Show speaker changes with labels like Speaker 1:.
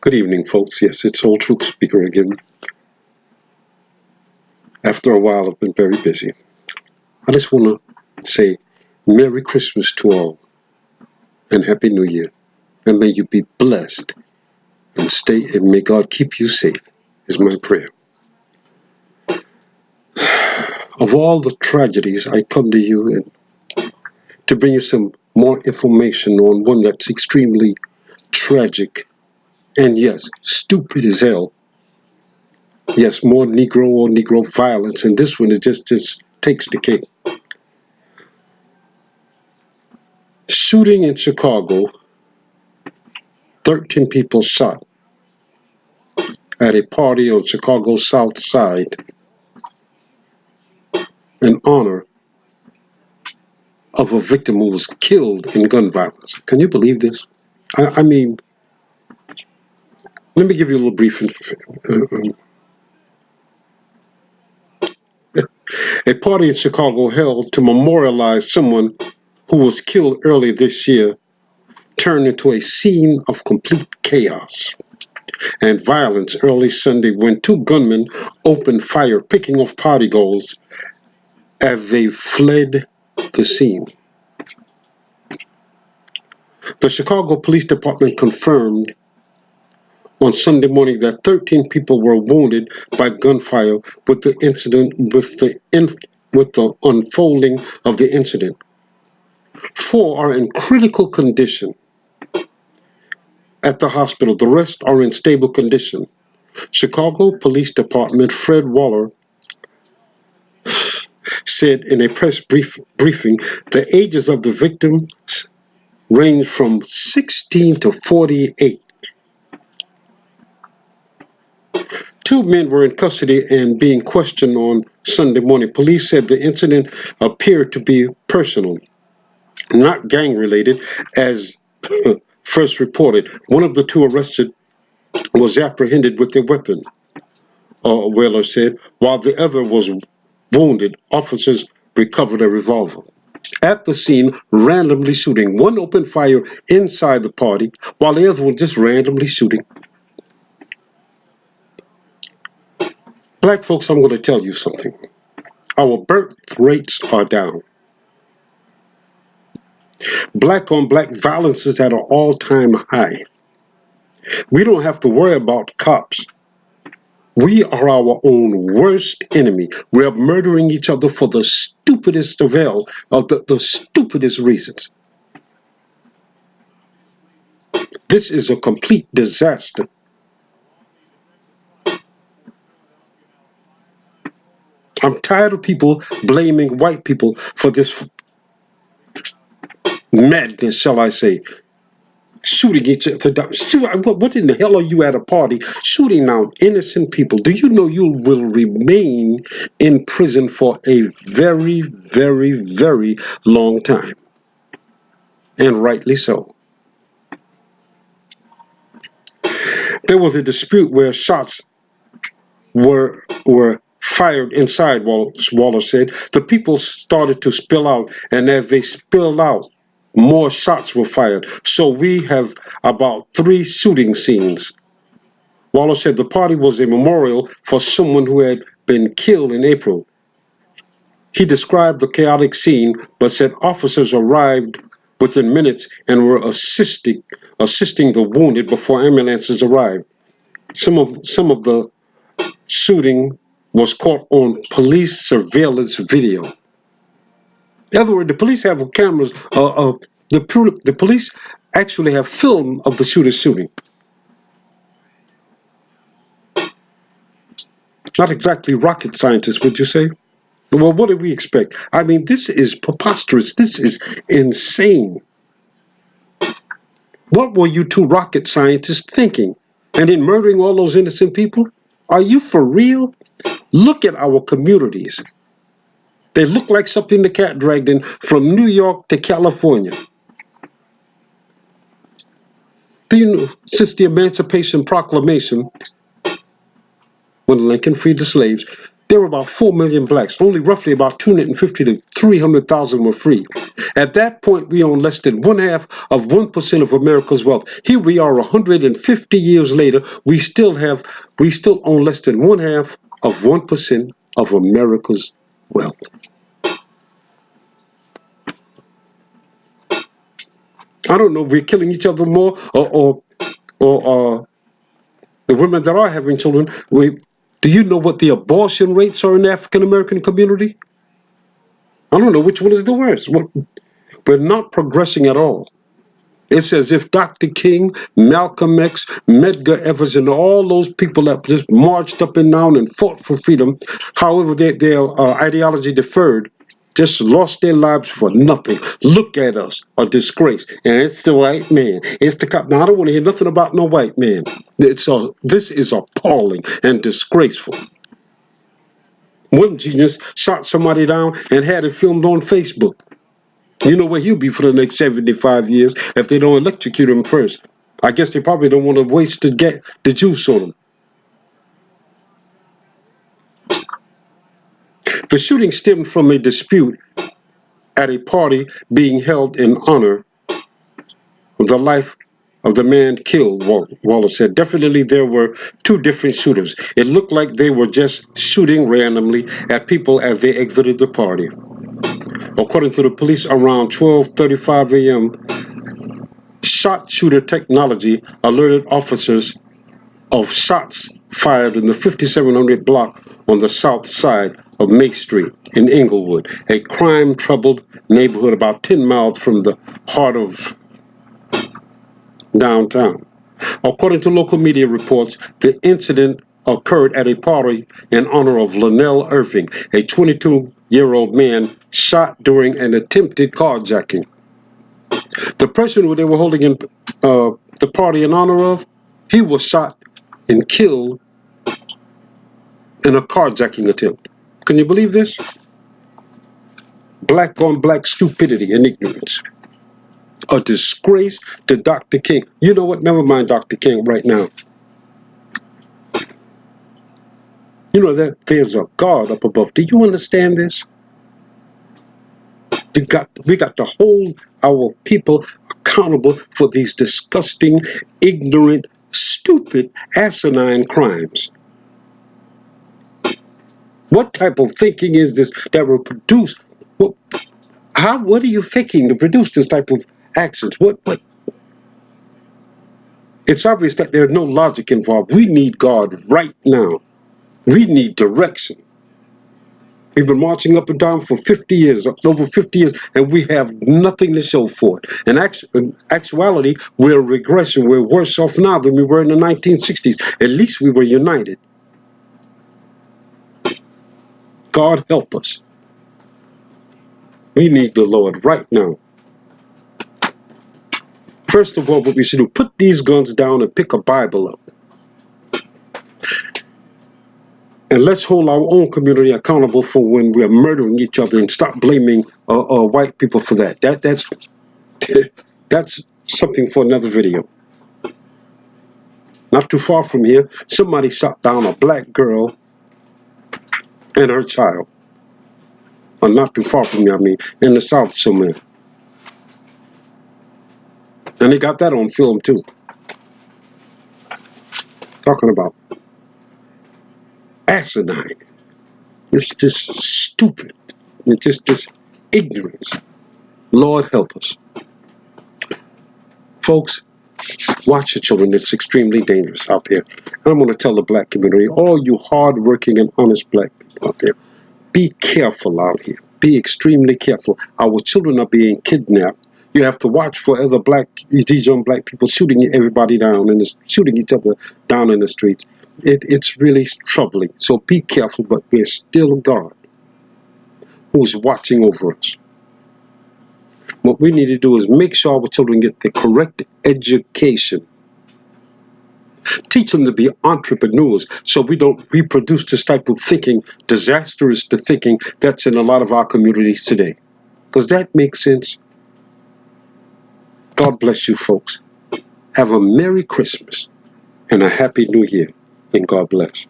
Speaker 1: Good evening, folks. Yes, it's Old Truth Speaker again. After a while, I've been very busy. I just want to say Merry Christmas to all and Happy New Year. And may you be blessed and may God keep you safe, is my prayer. Of all the tragedies, I come to you and to bring you some more information on one that's extremely tragic and, yes, stupid as hell. Yes, more Negro violence, and this one, it just takes the cake. Shooting in Chicago, 13 people shot at a party on Chicago's South Side in honor of a victim who was killed in gun violence. Can you believe this? I mean, let me give you a little brief. A party in Chicago held to memorialize someone who was killed early this year turned into a scene of complete chaos and violence early Sunday when two gunmen opened fire, picking off partygoers as they fled the scene. The Chicago Police Department confirmed on Sunday morning that 13 people were wounded by gunfire with the unfolding of the incident. 4 are in critical condition at the hospital. The rest are in stable condition. Chicago Police Department Fred Waller said in a press briefing the ages of the victims range from 16 to 48. 2 men were in custody and being questioned on Sunday morning. Police said the incident appeared to be personal, not gang-related, as first reported. One of the 2 arrested was apprehended with a weapon, Wheeler said, while the other was wounded. Officers recovered a revolver. At the scene, randomly shooting. One opened fire inside the party, while the other one just randomly shooting. Black folks, I'm going to tell you something. Our birth rates are down. Black on black violence is at an all-time high. We don't have to worry about cops. We are our own worst enemy. We are murdering each other for the stupidest of the stupidest reasons. This is a complete disaster. I'm tired of people blaming white people for this madness, shall I say. Shooting each other down. What in the hell are you at a party shooting down innocent people? Do you know you will remain in prison for a very, very, very long time? And rightly so. There was a dispute where shots were fired inside, Waller said. The people started to spill out, and as they spilled out, more shots were fired. So we have about 3 shooting scenes. Waller said the party was a memorial for someone who had been killed in April. He described the chaotic scene, but said officers arrived within minutes and were assisting the wounded before ambulances arrived. Some of the shooting was caught on police surveillance video. In other words, the police have cameras of the police actually have film of the shooter shooting. Not exactly rocket scientists, would you say? Well, what did we expect? I mean, this is preposterous. This is insane. What were you 2 rocket scientists thinking? And in murdering all those innocent people? Are you for real? Look at our communities. They look like something the cat dragged in from New York to California. Do you know, since the Emancipation Proclamation, when Lincoln freed the slaves, there were about 4 million blacks. Only roughly about 250 to 300,000 were free. At that point, we own less than 1/2 of 1% of America's wealth. Here we are 150 years later. We still own less than 1/2 of 1% of America's wealth. I don't know if we're killing each other more or the women that are having children. Do you know what the abortion rates are in the African American community? I don't know which one is the worst. We're not progressing at all. It's as if Dr. King, Malcolm X, Medgar Evers, and all those people that just marched up and down and fought for freedom, however their ideology differed, just lost their lives for nothing. Look at us, a disgrace. And it's the white man. It's the cop. Now, I don't want to hear nothing about no white man. This is appalling and disgraceful. One genius shot somebody down and had it filmed on Facebook. You know where he'll be for the next 75 years if they don't electrocute him first. I guess they probably don't want to waste the juice on him. The shooting stemmed from a dispute at a party being held in honor of the life of the man killed, Wallace said. Definitely there were two different shooters. It looked like they were just shooting randomly at people as they exited the party. According to the police, around 12:35 a.m., shot shooter technology alerted officers of shots fired in the 5700 block on the south side of May Street in Inglewood, a crime-troubled neighborhood about 10 miles from the heart of downtown. According to local media reports, the incident occurred at a party in honor of Lionel Irving, a 22-year-old man shot during an attempted carjacking. The person who they were holding the party in honor of, he was shot and killed in a carjacking attempt. Can you believe this? Black on black stupidity and ignorance. A disgrace to Dr. King. You know what? Never mind Dr. King right now. You know that there's a God up above. Do you understand this? We got to hold our people accountable for these disgusting, ignorant, stupid, asinine crimes. What type of thinking is this that will produce? What are you thinking to produce this type of actions? What? It's obvious that there's no logic involved. We need God right now. We need direction. We've been marching up and down for 50 years, over 50 years, and we have nothing to show for it. In actuality, we're regression. We're worse off now than we were in the 1960s. At least we were united. God help us. We need the Lord right now. First of all, what we should do, put these guns down and pick a Bible up. And let's hold our own community accountable for when we're murdering each other and stop blaming white people for that. That's something for another video. Not too far from here, somebody shot down a black girl and her child. Or not too far from here, I mean, in the South somewhere. And they got that on film too. Talking about asinine. It's just stupid. It's just this ignorance. Lord help us. Folks, watch your children. It's extremely dangerous out there. And I'm going to tell the black community, all you hardworking and honest black people out there, be careful out here. Be extremely careful. Our children are being kidnapped. You have to watch for these young black people shooting everybody down and shooting each other down in the streets. It's really troubling. So be careful, but we're still God who's watching over us. What we need to do is make sure our children get the correct education. Teach them to be entrepreneurs so we don't reproduce this type of thinking, disastrous to thinking that's in a lot of our communities today. Does that make sense? God bless you, folks. Have a Merry Christmas and a Happy New Year, and God bless.